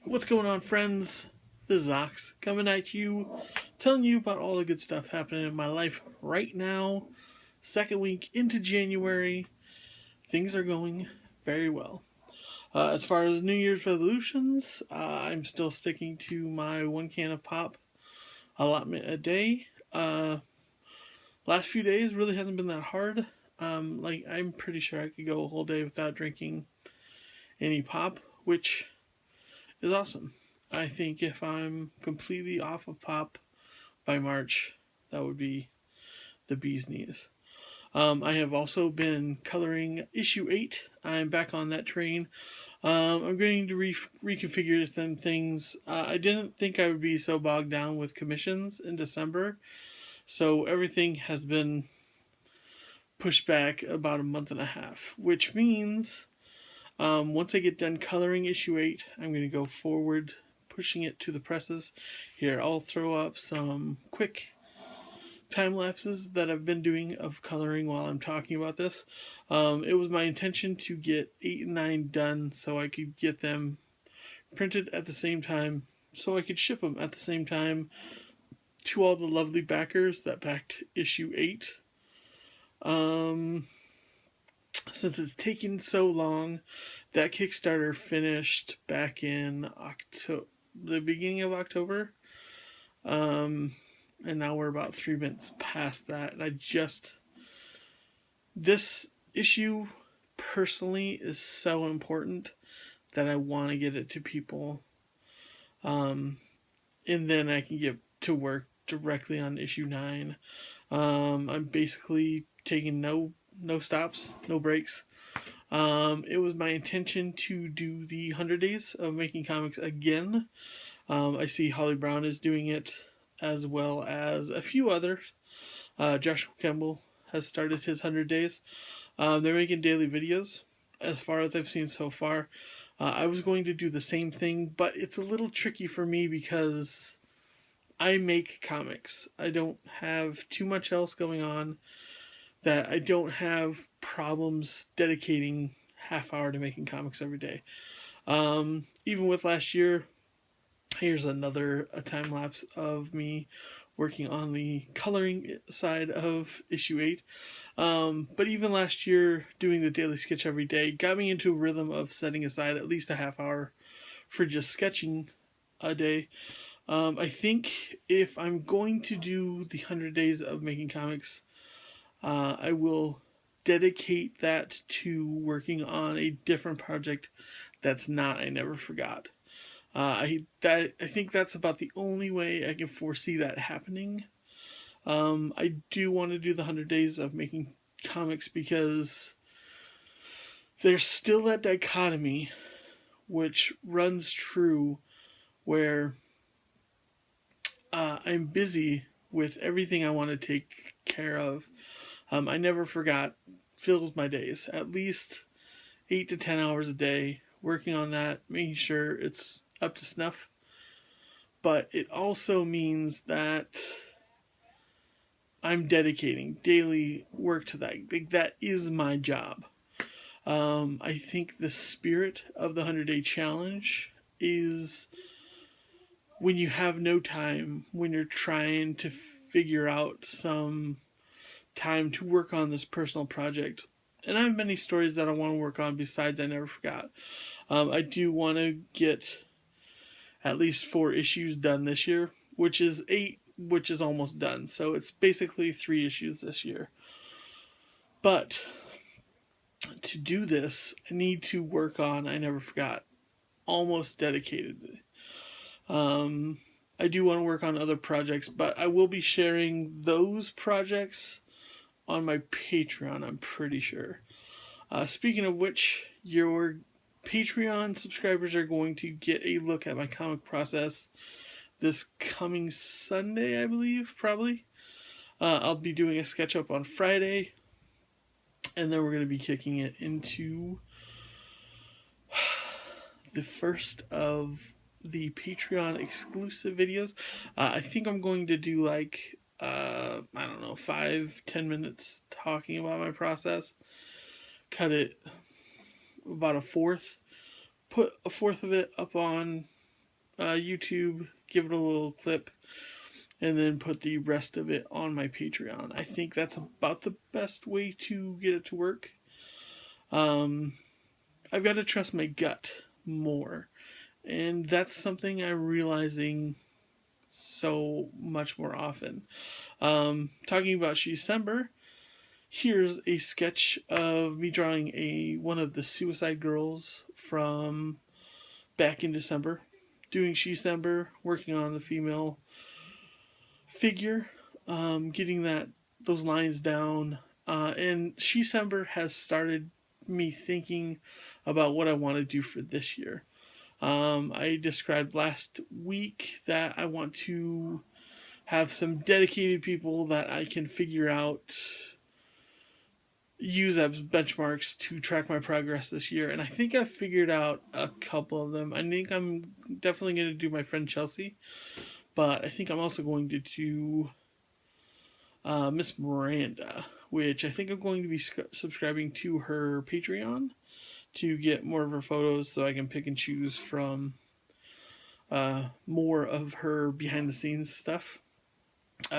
What's going on, friends? This is Ox coming at you, telling you about all the good stuff happening in my life right now. Second week into January, things are going very well. As far as New Year's resolutions, I'm still sticking to my 1 can of pop allotment a day. Last few days really hasn't been that hard. I'm pretty sure I could go a whole day without drinking any pop, which is awesome. I think if I'm completely off of pop by March, that would be the bee's knees. I have also been coloring issue 8. I'm back on that train. I'm going to reconfigure some things. I didn't think I would be so bogged down with commissions in December, so everything has been pushed back about a month and a half, which means once I get done coloring issue 8, I'm going to go forward pushing it to the presses. Here, I'll throw up some quick time lapses that I've been doing of coloring while I'm talking about this. It was my intention to get 8 and 9 done so I could get them printed at the same time, so I could ship them at the same time to all the lovely backers that backed issue 8. Since it's taken so long, that Kickstarter finished back in the beginning of October. And now we're about 3 months past that. And this issue personally is so important that I want to get it to people. And then I can get to work directly on issue 9. I'm basically taking no stops, no breaks. It was my intention to do the 100 days of making comics again. I see Holly Brown is doing it, as well as a few others. Joshua Campbell has started his 100 days. They're making daily videos, as far as I've seen so far. I was going to do the same thing, but it's a little tricky for me because I make comics. I don't have too much else going on that I don't have problems dedicating half hour to making comics every day. Even with last year, here's another time lapse of me working on the coloring side of issue 8. But even last year, doing the daily sketch every day got me into a rhythm of setting aside at least a half hour for just sketching a day. I think if I'm going to do the 100 days of making comics, I will dedicate that to working on a different project that's not I Never Forgot. I think that's about the only way I can foresee that happening. I do want to do the 100 days of making comics because there's still that dichotomy which runs true where I'm busy with everything I want to take care of. I Never Forgot fills my days, at least 8 to 10 hours a day, working on that, making sure it's up to snuff. But it also means that I'm dedicating daily work to that. Like, that is my job. I think the spirit of the 100-day challenge is when you have no time, when you're trying to figure out some time to work on this personal project. And I have many stories that I want to work on besides I Never Forgot. I do want to get at least 4 issues done this year, which is 8, which is almost done. So it's basically 3 issues this year. But to do this, I need to work on I Never Forgot almost dedicatedly. I do want to work on other projects, but I will be sharing those projects on my Patreon, I'm pretty sure. Speaking of which, your Patreon subscribers are going to get a look at my comic process this coming Sunday, I believe, probably. I'll be doing a sketch up on Friday, and then we're going to be kicking it into the first of the Patreon exclusive videos. I think I'm going to do like, I don't know, 5-10 minutes talking about my process. Cut it about a fourth. Put a fourth of it up on YouTube, give it a little clip, and then put the rest of it on my Patreon. I think that's about the best way to get it to work. I've got to trust my gut more, and that's something I'm realizing so much more often. Talking about December, here's a sketch of me drawing one of the Suicide Girls from back in December, doing December, working on the female figure, getting those lines down, and December has started me thinking about what I want to do for this year. I described last week that I want to have some dedicated people that I can figure out, use as benchmarks to track my progress this year. And I think I've figured out a couple of them. I think I'm definitely going to do my friend Chelsea, but I think I'm also going to do Miss Miranda, which I think I'm going to be subscribing to her Patreon to get more of her photos so I can pick and choose from more of her behind the scenes stuff.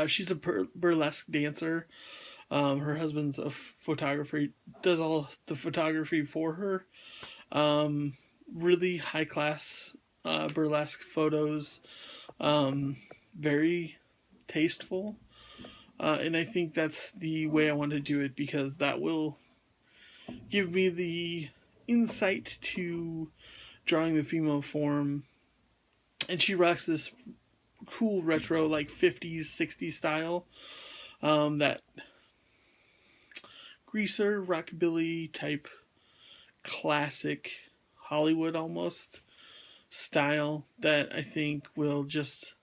She's a burlesque dancer. Her husband's a photographer, does all the photography for her. Really high class burlesque photos. Very tasteful. And I think that's the way I want to do it, because that will give me the insight to drawing the female form. And she rocks this cool retro, like 50s, 60s style. That greaser, rockabilly type, classic Hollywood almost style that I think will just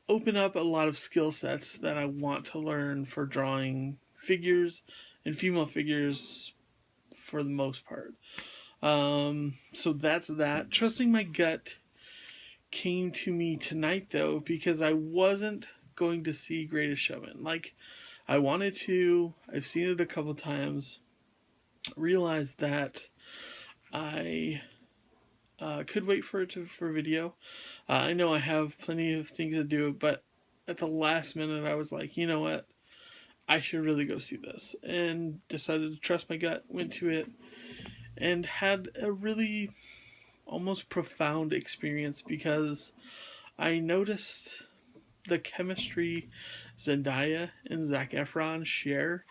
open up a lot of skill sets that I want to learn for drawing figures and female figures for the most part. So that's that. Trusting my gut came to me tonight, though, because I wasn't going to see Greatest Showman. Like, I wanted to. I've seen it a couple times. Realized that I could wait for it for video. I know I have plenty of things to do, but at the last minute, I was like, you know what? I should really go see this. And decided to trust my gut, went to it, and had a really almost profound experience, because I noticed the chemistry Zendaya and Zac Efron share,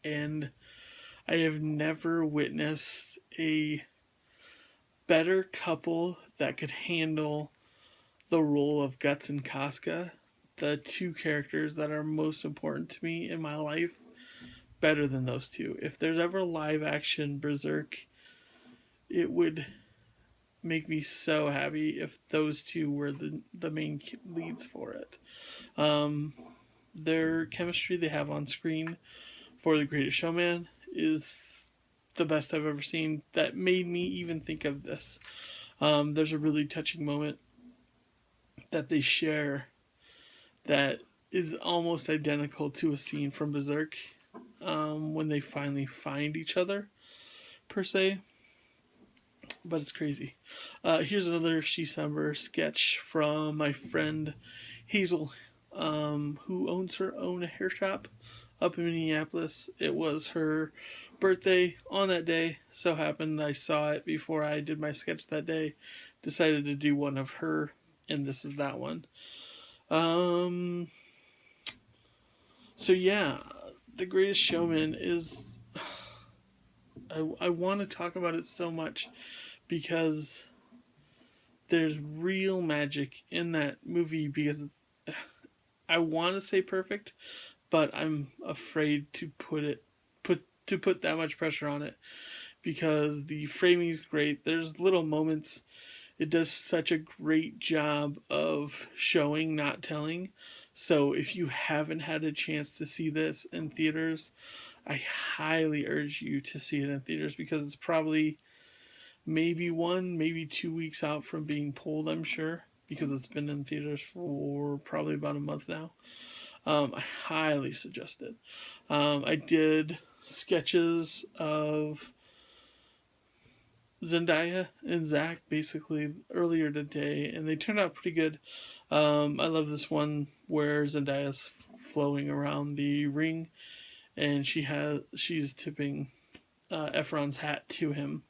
and I have never witnessed a better couple that could handle the role of Guts and Casca, the two characters that are most important to me in my life, better than those two. If there's ever live action Berserk, it would make me so happy if those two were the main leads for it. Their chemistry they have on screen for The Greatest Showman is the best I've ever seen. That made me even think of this. There's a really touching moment that they share that is almost identical to a scene from Berserk, when they finally find each other, per se. But it's crazy. Here's another December sketch from my friend Hazel, who owns her own hair shop up in Minneapolis. It was her birthday on that day. So happened I saw it before I did my sketch that day. Decided to do one of her, and this is that one. So yeah, The Greatest Showman is... I want to talk about it so much, because there's real magic in that movie, because I want to say perfect, but I'm afraid to put that much pressure on it, because the framing is great. There's little moments. It does such a great job of showing, not telling. So if you haven't had a chance to see this in theaters, I highly urge you to see it in theaters, because it's probably maybe 2 weeks out from being pulled, I'm sure, because it's been in theaters for probably about a month now. I highly suggest it. I did sketches of Zendaya and Zach basically earlier today, and they turned out pretty good. I love this one where Zendaya's flowing around the ring, and she's tipping Efron's hat to him.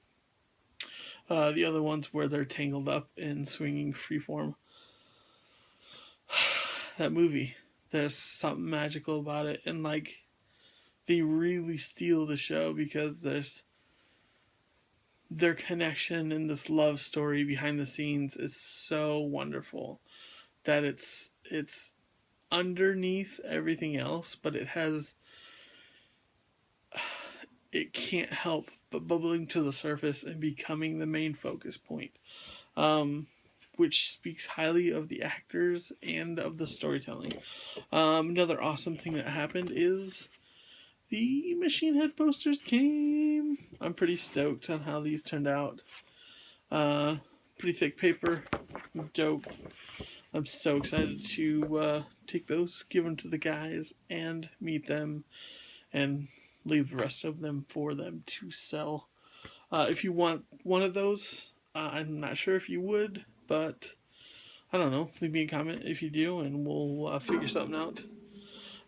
The other ones where they're tangled up and swinging freeform. That movie, there's something magical about it, and like they really steal the show because there's their connection and this love story behind the scenes is so wonderful that it's underneath everything else, but it can't help but bubbling to the surface and becoming the main focus point, which speaks highly of the actors and of the storytelling. Another awesome thing that happened is the Machinehead posters came. I'm pretty stoked on how these turned out. Pretty thick paper, dope. I'm so excited to take those, give them to the guys, and meet them, and leave the rest of them for them to sell. If you want one of those, I'm not sure if you would, but I don't know. Leave me a comment if you do, and we'll figure something out.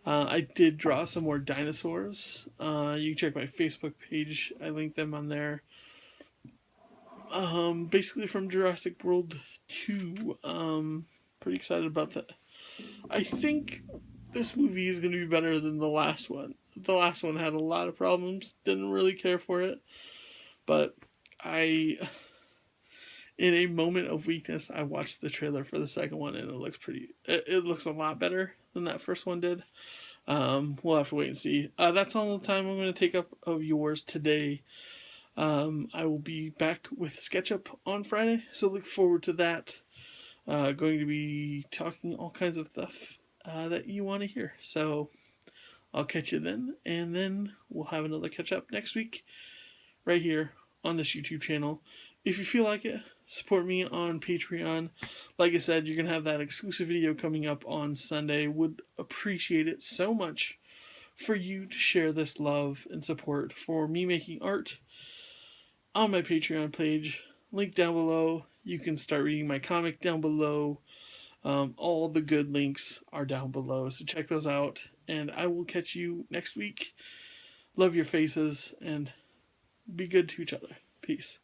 I did draw some more dinosaurs. You can check my Facebook page. I linked them on there. Basically from Jurassic World 2. Pretty excited about that. I think this movie is going to be better than the last one. The last one had a lot of problems. Didn't really care for it. But in a moment of weakness, I watched the trailer for the second one, and it looks a lot better than that first one did. We'll have to wait and see. That's all the time I'm going to take up of yours today. I will be back with SketchUp on Friday, so look forward to that. Going to be talking all kinds of stuff that you want to hear. So I'll catch you then, and then we'll have another catch up next week right here on this YouTube channel. If you feel like it, support me on Patreon. Like I said, you're going to have that exclusive video coming up on Sunday. Would appreciate it so much for you to share this love and support for me making art on my Patreon page. Link down below. You can start reading my comic down below. All the good links are down below, so check those out. And I will catch you next week. Love your faces, and be good to each other. Peace.